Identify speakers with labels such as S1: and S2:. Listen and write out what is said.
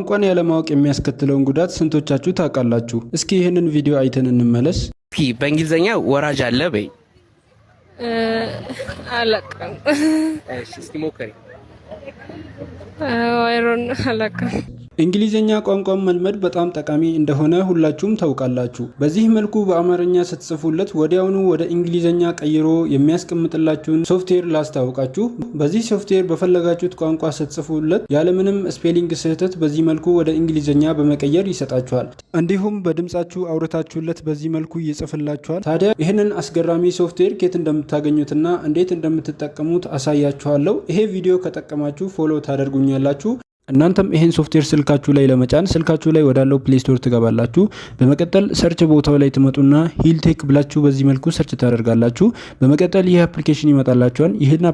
S1: ቋንቋን ያለማወቅ የሚያስከትለውን ጉዳት ስንቶቻችሁ ታውቃላችሁ? እስኪ ይህንን ቪዲዮ አይተን እንመለስ።
S2: በእንግሊዘኛ ወራጅ አለ በይ።
S3: አላውቅም።
S2: እሺ እስቲ ሞክሪ።
S3: አላውቅም።
S1: እንግሊዘኛ ቋንቋን መልመድ በጣም ጠቃሚ እንደሆነ ሁላችሁም ታውቃላችሁ። በዚህ መልኩ በአማርኛ ስትጽፉለት ወዲያውኑ ወደ እንግሊዘኛ ቀይሮ የሚያስቀምጥላችሁን ሶፍትዌር ላስታውቃችሁ። በዚህ ሶፍትዌር በፈለጋችሁት ቋንቋ ስትጽፉለት ያለምንም ስፔሊንግ ስህተት በዚህ መልኩ ወደ እንግሊዘኛ በመቀየር ይሰጣችኋል። እንዲሁም በድምጻችሁ አውርታችሁለት በዚህ መልኩ ይጽፍላችኋል። ታዲያ ይህንን አስገራሚ ሶፍትዌር ከየት እንደምታገኙትና እንዴት እንደምትጠቀሙት አሳያችኋለሁ። ይሄ ቪዲዮ ከጠቀማችሁ ፎሎ ታደርጉኛላችሁ። እናንተም ይሄን ሶፍትዌር ስልካችሁ ላይ ለመጫን ስልካችሁ ላይ ወዳለው ፕሌይ ስቶር ትገባላችሁ። በመቀጠል ሰርች ቦታው ላይ ትመጡና ሂልቴክ ብላችሁ በዚህ መልኩ ሰርች ታደርጋላችሁ። በመቀጠል ይህ አፕሊኬሽን ይመጣላችኋል። ይሄን